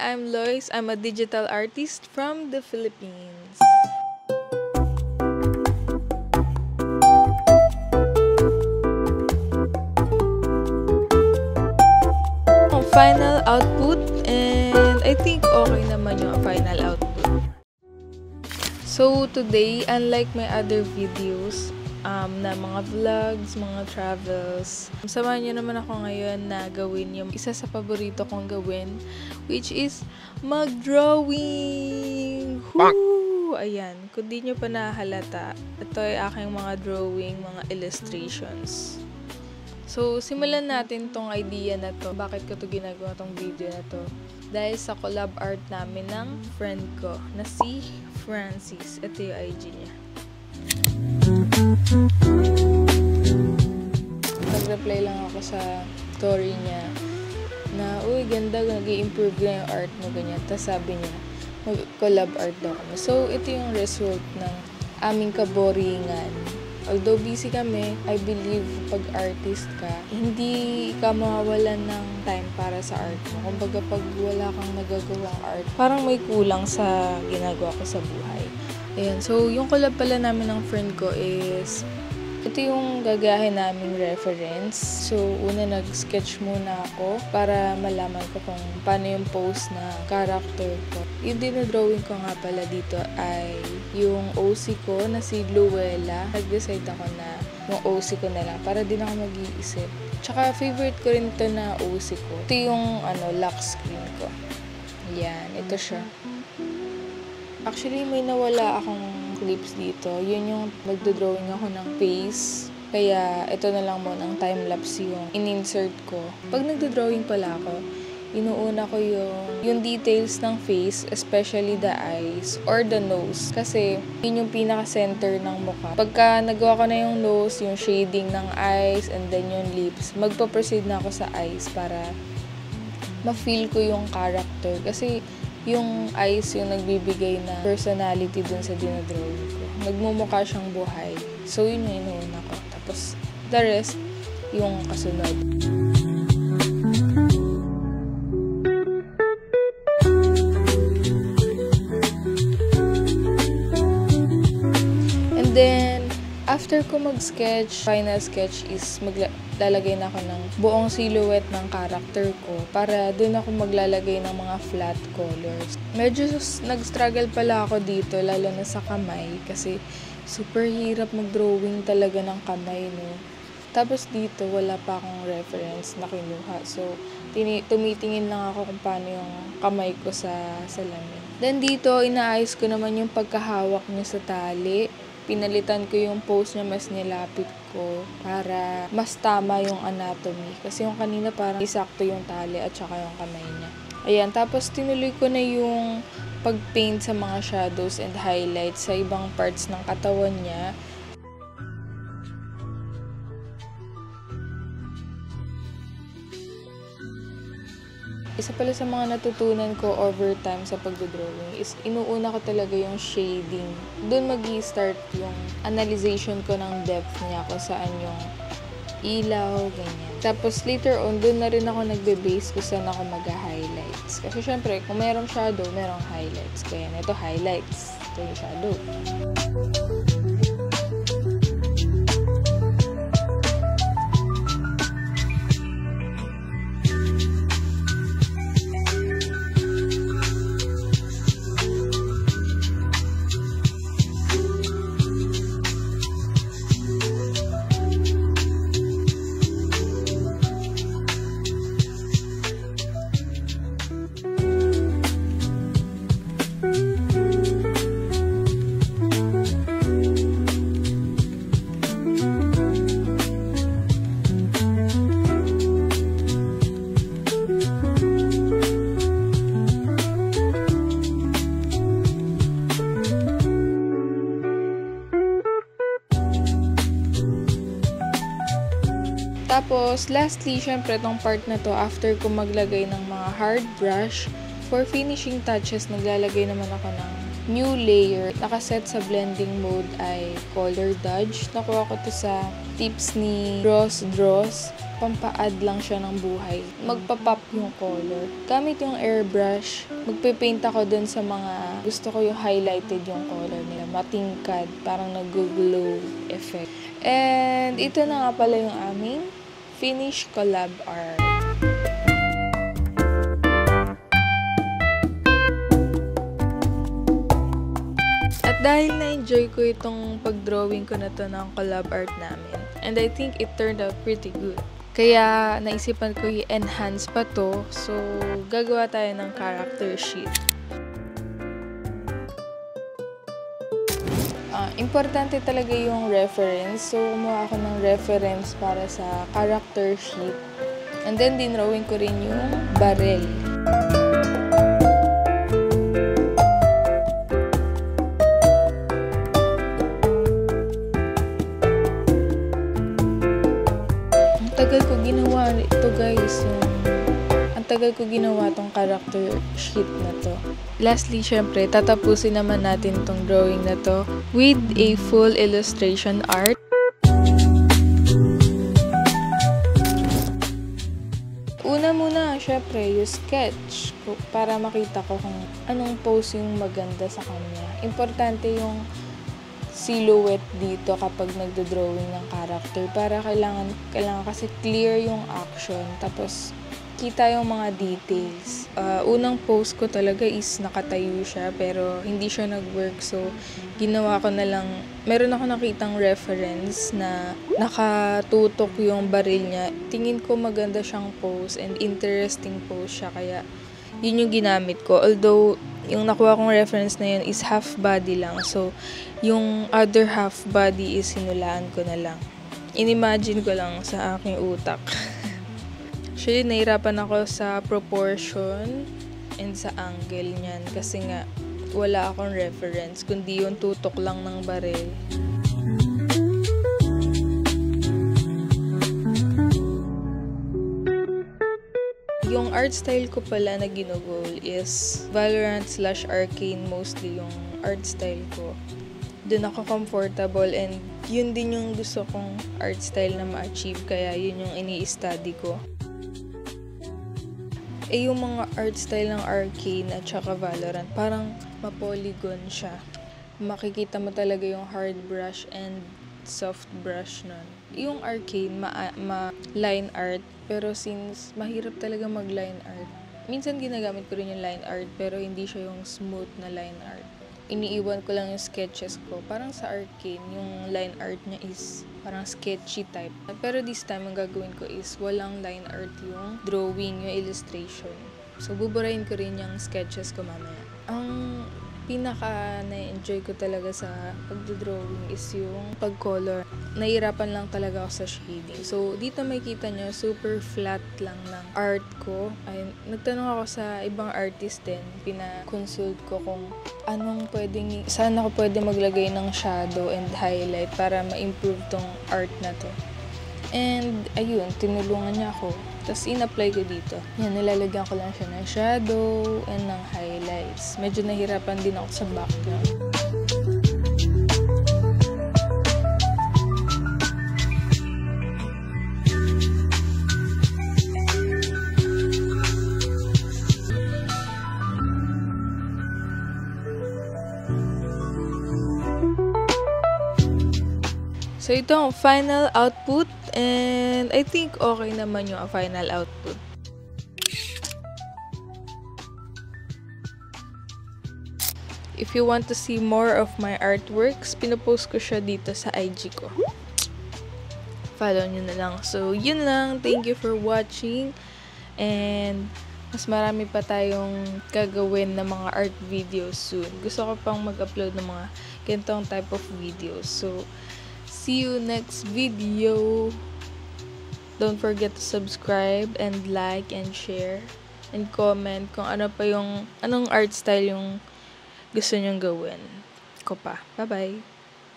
I'm Lois. I'm a digital artist from the Philippines. Final output, and I think okay naman yung final output. So today, unlike my other videos na mga vlogs, mga travels, samahan niyo naman ako ngayon na gawin yung isa sa paborito kong gawin, which is mag-drawing! Woo! Ayan, kung di nyo pa nahalata, ito ay aking mga drawing, mga illustrations. So, simulan natin tong idea na to. Bakit ko to ginagawa tong video na to? Dahil sa collab art namin ng friend ko na si Francis. Ito yung IG niya. Nag-reply lang ako sa story niya na, uy, ganda, nag-i-improve na yung art mo, ganyan. Tapos sabi niya, mag-collab art daw kami. So, ito yung result ng aming kaboringan. Although busy kami, I believe pag artist ka, hindi ka mawawalan ng time para sa art mo. Kumbaga pag wala kang nagagawang art, parang may kulang sa ginagawa ko sa buhay. Ayan, so yung collab pala namin ng friend ko is, ito yung gagayahin naming reference. So, una nag-sketch muna ako para malaman ko kung paano yung pose na character ko. Yung dinodrawing ko nga pala dito ay yung OC ko na si Luella. Nag-decide ako na yung OC ko na lang para din ako mag-iisip. Tsaka favorite ko rin ito na OC ko. Ito yung lock screen ko. Yan, ito siya. Actually, may nawala akong clips dito. Yun yung magdodrawing ako ng face. Kaya ito na lang muna ang time-lapse yung in-insert ko. Pag nagdodrawing pala ako, inuuna ko yung details ng face, especially the eyes or the nose. Kasi yun yung pinaka-center ng mukha. Pagka nagawa ko na yung nose, yung shading ng eyes, and then yung lips, magpa-proceed na ako sa eyes para ma-feel ko yung character. Kasi yung eyes yung nagbibigay na personality dun sa dinodrawing ko. Nagmumukha siyang buhay. So, yun yung inuuna ko. Tapos, the rest, yung kasunod. And then, after ko mag-sketch, final sketch is maglalagay na ako ng buong silhouette ng character ko para dun ako maglalagay ng mga flat colors. Medyo nag-struggle pala ako dito, lalo na sa kamay kasi super hirap mag-drawing talaga ng kamay, no? Tapos dito, wala pa akong reference na kinuha. So, tumitingin lang ako kung paano yung kamay ko sa salamin. Then dito, inaayos ko naman yung pagkahawak niya sa tali. Pinalitan ko yung pose niya, mas nilapit ko para mas tama yung anatomy. Kasi yung kanina parang isakto yung tali at saka yung kamay niya. Ayan, tapos tinuloy ko na yung pag-paint sa mga shadows and highlights sa ibang parts ng katawan niya. Isa pala sa mga natutunan ko over time sa pagdodrawing is inuuna ko talaga yung shading. Doon mag-i-start yung analyzation ko ng depth niya kung saan yung ilaw, ganyan. Tapos later on, doon na rin ako nagbe-base kung saan ako mag-highlights. Kasi syempre, kung mayroong shadow, mayroong highlights. Kaya ito highlights. Ito yung shadow. Tapos, lastly, syempre, tong part na to, after ko maglagay ng mga hard brush, for finishing touches, naglalagay naman ako ng new layer. Nakaset sa blending mode ay Color Dodge. Nakuha ko to sa tips ni Ross Dross. pampaad lang siya ng buhay. Magpa-pop yung color. Gamit yung airbrush, magpe-paint ako dun sa mga gusto ko yung highlighted yung color nila. Matingkad, parang nag-glow effect. And ito na nga pala yung aming finished collab art. At dahil na-enjoy ko itong pag-drawing ko na to ng collab art namin, and I think it turned out pretty good. Kaya naisipan ko i-enhance pa to, so gagawa tayo ng character sheet. Importante talaga yung reference, so kumuha ako ng reference para sa character sheet. And then dinrawing ko rin yung barrel. Tagal ko ginawa ito, guys. Ang tagal ko ginawa tong character sheet na to. Lastly, syempre, tatapusin naman natin tong drawing na to with a full illustration art. Una muna, syempre, yung sketch para makita ko kung anong pose yung maganda sa kanya. Importante yung silhouette dito kapag nagdo-drawing ng character para kailangan kasi clear yung action tapos kita yung mga details. Unang pose ko talaga is nakatayo siya pero hindi siya nag-work, so ginawa ko na lang, meron ako nakitang reference na nakatutok yung baril niya. Tingin ko maganda siyang pose and interesting pose siya, kaya yun yung ginamit ko. Although yung nakuha kong reference na yun is half body lang, so yung other half body is sinulaan ko na lang. Inimagine ko lang sa aking utak. Actually, nahirapan ako sa proportion and sa angle niyan kasi nga wala akong reference kundi yung tutok lang ng baril. Yung art style ko pala na ginugol is Valorant/Arcane, mostly yung art style ko. Doon ako comfortable and yun din yung gusto kong art style na ma-achieve, kaya yun yung ini-study ko. Yung mga art style ng Arcane at saka Valorant, parang ma-polygon siya. Makikita mo talaga yung hard brush and soft brush nun. Yung Arcane, line art, pero since mahirap talaga mag-line art, minsan ginagamit ko rin yung line art, pero hindi siya yung smooth na line art. Iniiwan ko lang yung sketches ko. Parang sa Arcane, yung line art niya is parang sketchy type. Pero this time, ang gagawin ko is walang line art yung drawing, yung illustration. So, buburahin ko rin yung sketches ko mamaya. Ang pinaka na-enjoy ko talaga sa pagdodrawing is yung pag-color. Nahirapan lang talaga ako sa shading. So, dito makikita nyo, super flat lang ng art ko. Ay, nagtanong ako sa ibang artist din. Pina-consult ko kung saan ako pwede maglagay ng shadow and highlight para ma-improve tong art na to. And, ayun, tinulungan niya ako. Tapos, in-apply ko dito. Yan, nilalagyan ko lang siya ng shadow and ng highlights. Medyo nahirapan din ako sa background. So, ito ang final output and I think okay naman yung final output. If you want to see more of my artworks, pinopost ko siya dito sa IG ko. Follow nyo na lang. So, yun lang. Thank you for watching and mas marami pa tayong gagawin na mga art videos soon. Gusto ko pang mag-upload ng mga ganitong type of videos. So, see you next video. Don't forget to subscribe and like and share and comment kung anong art style yung gusto nyong gawin ko pa. Bye-bye!